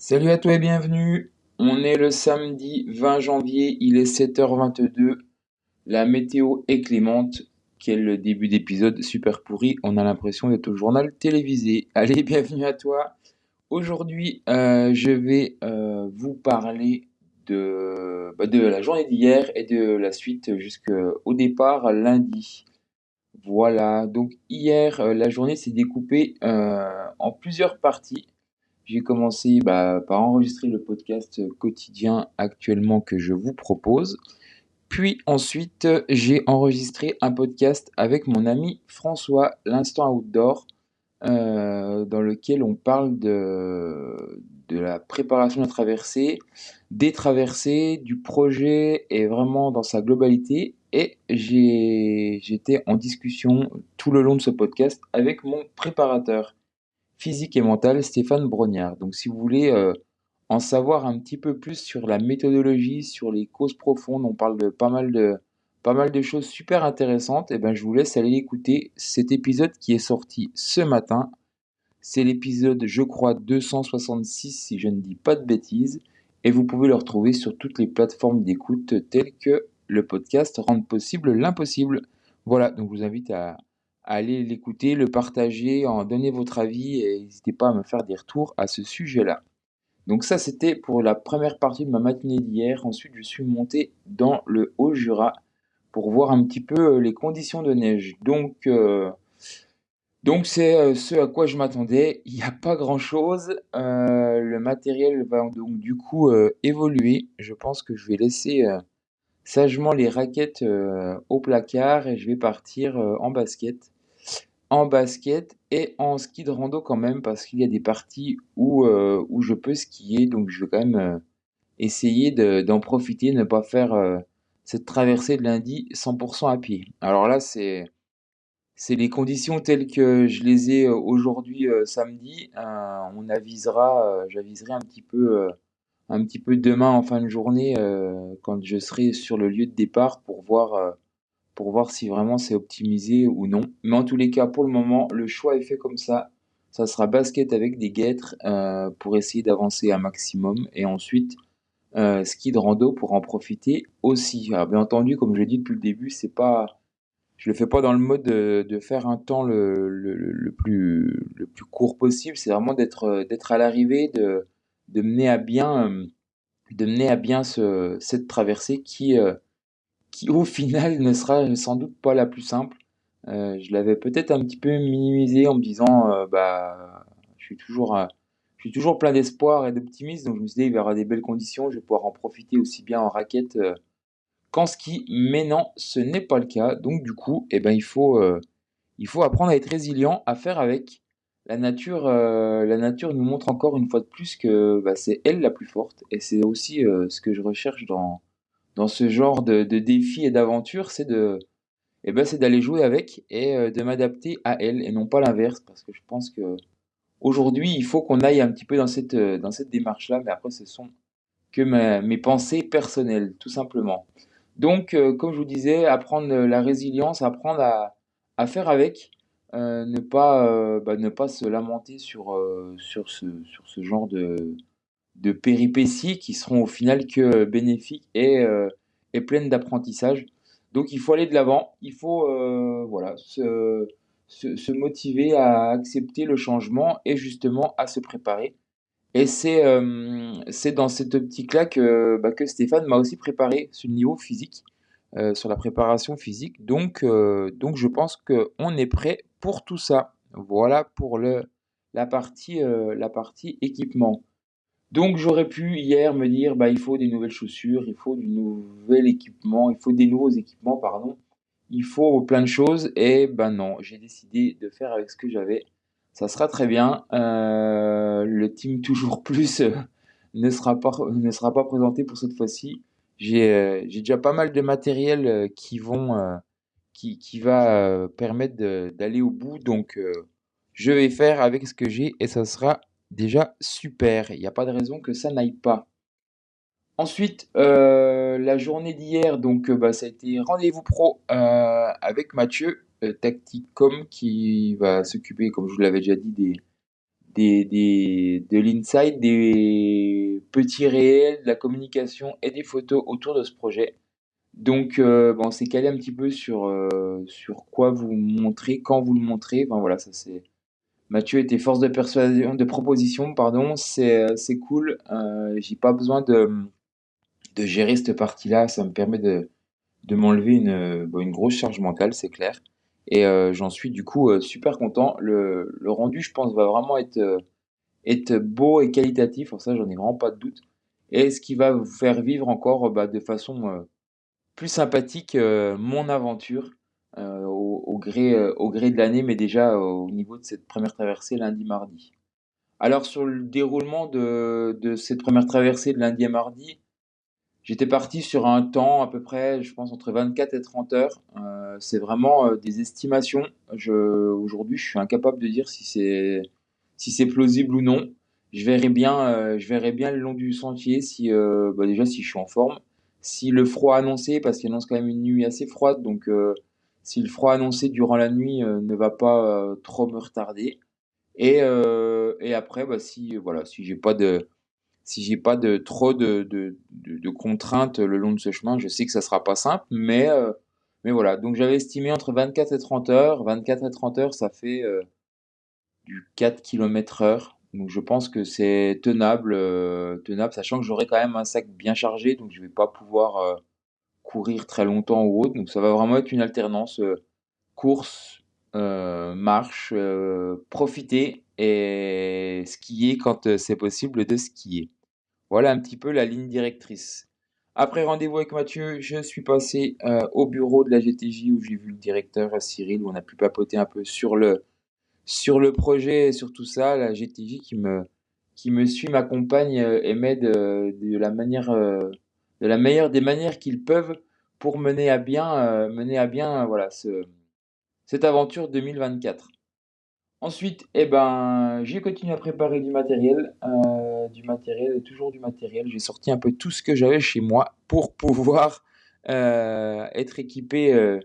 Salut à toi et bienvenue. On est le samedi 20 janvier, il est 7h22. La météo est clémente. Quel début d'épisode super pourri. On a l'impression d'être au journal télévisé. Allez, bienvenue à toi. Aujourd'hui, je vais vous parler de la journée d'hier et de la suite jusqu'au départ lundi. Voilà, donc hier, la journée s'est découpée en plusieurs parties. J'ai commencé par enregistrer le podcast quotidien actuellement que je vous propose. Puis ensuite, j'ai enregistré un podcast avec mon ami François, l'Instant Outdoor, dans lequel on parle de la préparation de la traversée, des traversées, du projet et vraiment dans sa globalité. Et j'étais en discussion tout le long de ce podcast avec mon préparateur physique et mental, Stéphane Brognard. Donc si vous voulez en savoir un petit peu plus sur la méthodologie, sur les causes profondes, on parle de pas mal de choses super intéressantes, et ben je vous laisse aller écouter cet épisode qui est sorti ce matin. C'est l'épisode, je crois, 266 si je ne dis pas de bêtises, et vous pouvez le retrouver sur toutes les plateformes d'écoute telles que le podcast Rendre possible l'impossible. Voilà, donc je vous invite à aller l'écouter, le partager, en donner votre avis et n'hésitez pas à me faire des retours à ce sujet-là. Donc ça, c'était pour la première partie de ma matinée d'hier. Ensuite, je suis monté dans le Haut-Jura pour voir un petit peu les conditions de neige. Donc c'est ce à quoi je m'attendais. Il n'y a pas grand-chose. Le matériel va donc du coup évoluer. Je pense que je vais laisser sagement les raquettes au placard et je vais partir en basket. En basket et en ski de rando quand même parce qu'il y a des parties où je peux skier. Donc je vais quand même essayer d'en profiter, ne pas faire cette traversée de lundi 100% à pied. Alors là, c'est les conditions telles que je les ai aujourd'hui samedi. J'aviserai un petit peu demain en fin de journée quand je serai sur le lieu de départ pour voir si vraiment c'est optimisé ou non. Mais en tous les cas, pour le moment, le choix est fait comme ça. Ça sera basket avec des guêtres pour essayer d'avancer un maximum et ensuite ski de rando pour en profiter aussi. Alors, bien entendu, comme je l'ai dit depuis le début, je le fais pas dans le mode de faire un temps le plus court possible. C'est vraiment d'être à l'arrivée, de mener à bien, de mener à bien cette traversée qui au final ne sera sans doute pas la plus simple. Je l'avais peut-être un petit peu minimisé en me disant, je suis toujours, euh, je suis toujours plein d'espoir et d'optimisme, donc je me suis dit, il y aura des belles conditions, je vais pouvoir en profiter aussi bien en raquette qu'en ski, mais non, ce n'est pas le cas. Donc du coup, eh ben, il faut apprendre à être résilient, à faire avec. La nature nous montre encore une fois de plus que c'est elle la plus forte, et c'est aussi ce que je recherche dans ce genre de défis et d'aventures, c'est d'aller jouer avec et de m'adapter à elle et non pas l'inverse parce que je pense que aujourd'hui il faut qu'on aille un petit peu dans cette démarche-là, mais après ce sont que mes pensées personnelles tout simplement. Donc comme je vous disais, apprendre la résilience, apprendre à faire avec, ne pas se lamenter sur ce genre de péripéties qui seront au final que bénéfiques et pleines d'apprentissage. Donc il faut aller de l'avant, il faut voilà, se motiver à accepter le changement et justement à se préparer. Et c'est dans cette optique-là que Stéphane m'a aussi préparé sur le niveau physique, sur la préparation physique. Donc je pense qu'on est prêt pour tout ça. Voilà pour la partie équipement. Donc j'aurais pu hier me dire, il faut des nouvelles chaussures, il faut du nouvel équipement, il faut des nouveaux équipements, pardon. Il faut plein de choses et ben non, j'ai décidé de faire avec ce que j'avais. Ça sera très bien. Le team toujours plus ne sera pas présenté pour cette fois-ci. J'ai déjà pas mal de matériel qui va permettre d'aller au bout. Donc je vais faire avec ce que j'ai et ça sera déjà super. Il n'y a pas de raison que ça n'aille pas. Ensuite, la journée d'hier, donc ça a été rendez-vous pro avec Mathieu, Tacticom, qui va s'occuper, comme je vous l'avais déjà dit, de l'insight, des petits réels, de la communication et des photos autour de ce projet. Donc, on s'est calé un petit peu sur quoi vous montrer, quand vous le montrez. Enfin voilà, ça c'est. Mathieu était force de persuasion, de proposition, pardon. C'est cool. J'ai pas besoin de gérer cette partie-là. Ça me permet de m'enlever une grosse charge mentale, c'est clair. Et j'en suis du coup super content. Le rendu, je pense, va vraiment être beau et qualitatif. Pour ça, j'en ai vraiment pas de doute. Et ce qui va vous faire vivre encore de façon plus sympathique mon aventure au gré de l'année, mais déjà au niveau de cette première traversée lundi, mardi. Alors sur le déroulement de cette première traversée de lundi à mardi, j'étais parti sur un temps à peu près, je pense, entre 24 et 30 heures. C'est vraiment des estimations. Aujourd'hui, je suis incapable de dire si c'est plausible ou non. Je verrai bien le long du sentier si, déjà, si je suis en forme. Si le froid annoncé, parce qu'il annonce quand même une nuit assez froide, donc si le froid annoncé durant la nuit ne va pas trop me retarder. Et après, si, voilà, si j'ai pas de trop de contraintes le long de ce chemin, je sais que ça sera pas simple, mais voilà. Donc j'avais estimé entre 24 et 30 heures. 24 et 30 heures, ça fait du 4 km heure. Donc je pense que c'est tenable, sachant que j'aurai quand même un sac bien chargé, donc je vais pas pouvoir courir très longtemps ou autre. Donc ça va vraiment être une alternance course, marche, profiter et skier quand c'est possible de skier. Voilà un petit peu la ligne directrice. Après rendez-vous avec Mathieu, je suis passé au bureau de la GTJ où j'ai vu le directeur Cyril, où on a pu papoter un peu sur le projet et sur tout ça. La GTJ qui me suit, m'accompagne et m'aide de la meilleure des manières qu'ils peuvent pour mener à bien voilà, cette aventure 2024. Ensuite, j'ai continué à préparer du matériel et toujours du matériel. J'ai sorti un peu tout ce que j'avais chez moi pour pouvoir être équipé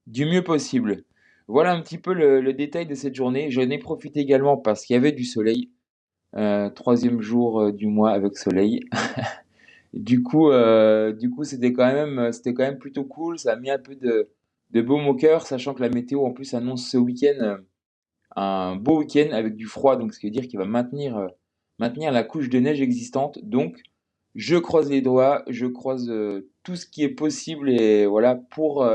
du mieux possible. Voilà un petit peu le détail de cette journée. J'en ai profité également parce qu'il y avait du soleil. Troisième jour du mois avec soleil. Du coup, c'était quand même plutôt cool. Ça a mis un peu de baume au cœur, sachant que la météo en plus annonce ce week-end. Un beau week-end avec du froid, donc ce qui veut dire qu'il va maintenir la couche de neige existante. Donc, je croise les doigts, je croise tout ce qui est possible et voilà pour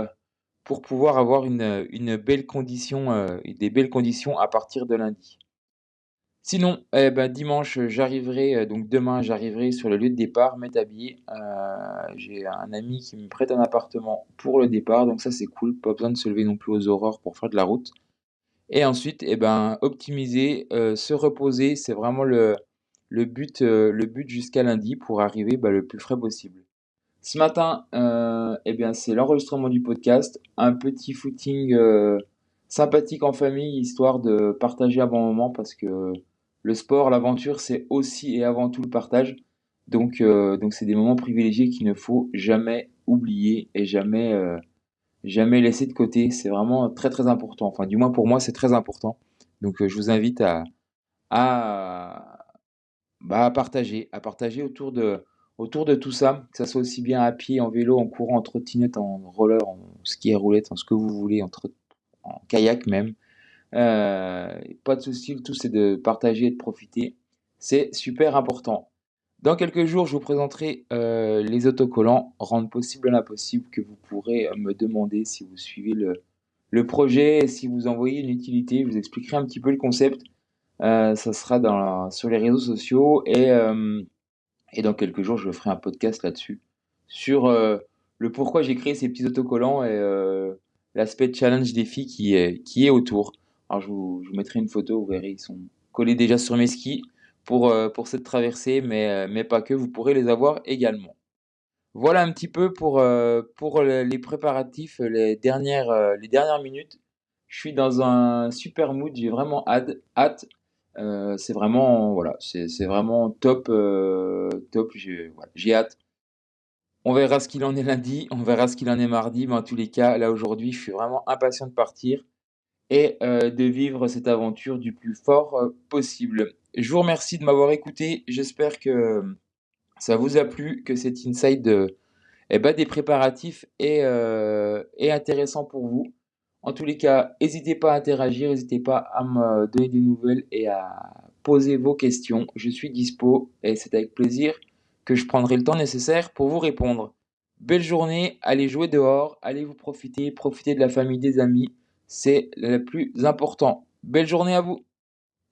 pouvoir avoir une belle condition et des belles conditions à partir de lundi. Sinon, dimanche, j'arriverai, donc demain, j'arriverai sur le lieu de départ, m'établir. J'ai un ami qui me prête un appartement pour le départ, donc ça c'est cool, pas besoin de se lever non plus aux aurores pour faire de la route. Et ensuite, optimiser, se reposer, c'est vraiment le but jusqu'à lundi pour arriver le plus frais possible. Ce matin, c'est l'enregistrement du podcast, un petit footing sympathique en famille, histoire de partager un bon moment parce que le sport, l'aventure, c'est aussi et avant tout le partage. Donc c'est des moments privilégiés qu'il ne faut jamais oublier et jamais laisser de côté. C'est vraiment très très important. Enfin, du moins pour moi, c'est très important. Donc, je vous invite à, à partager autour de tout ça, que ça soit aussi bien à pied, en vélo, en courant, en trottinette, en roller, en ski à roulette, en ce que vous voulez, en kayak même. Pas de souci, le tout c'est de partager et de profiter. C'est super important. Dans quelques jours, je vous présenterai les autocollants, rendre possible l'impossible, que vous pourrez me demander si vous suivez le projet, si vous envoyez une utilité. Je vous expliquerai un petit peu le concept. Ça sera sur les réseaux sociaux et dans quelques jours, je ferai un podcast là-dessus sur le pourquoi j'ai créé ces petits autocollants et l'aspect challenge défi qui est autour. Alors, je vous mettrai une photo, vous verrez, ils sont collés déjà sur mes skis pour cette traversée, mais pas que, vous pourrez les avoir également. Voilà un petit peu pour les préparatifs, les dernières minutes. Je suis dans un super mood, j'ai vraiment hâte. C'est vraiment, voilà, c'est vraiment top, top. Voilà, j'ai hâte. On verra ce qu'il en est lundi, on verra ce qu'il en est mardi, mais en tous les cas, là aujourd'hui, je suis vraiment impatient de partir et de vivre cette aventure du plus fort possible. Je vous remercie de m'avoir écouté. J'espère que ça vous a plu, que cet insight des préparatifs est intéressant pour vous. En tous les cas, n'hésitez pas à interagir, n'hésitez pas à me donner des nouvelles et à poser vos questions. Je suis dispo et c'est avec plaisir que je prendrai le temps nécessaire pour vous répondre. Belle journée, allez jouer dehors, allez vous profiter, profiter de la famille, des amis, c'est le plus important. Belle journée à vous!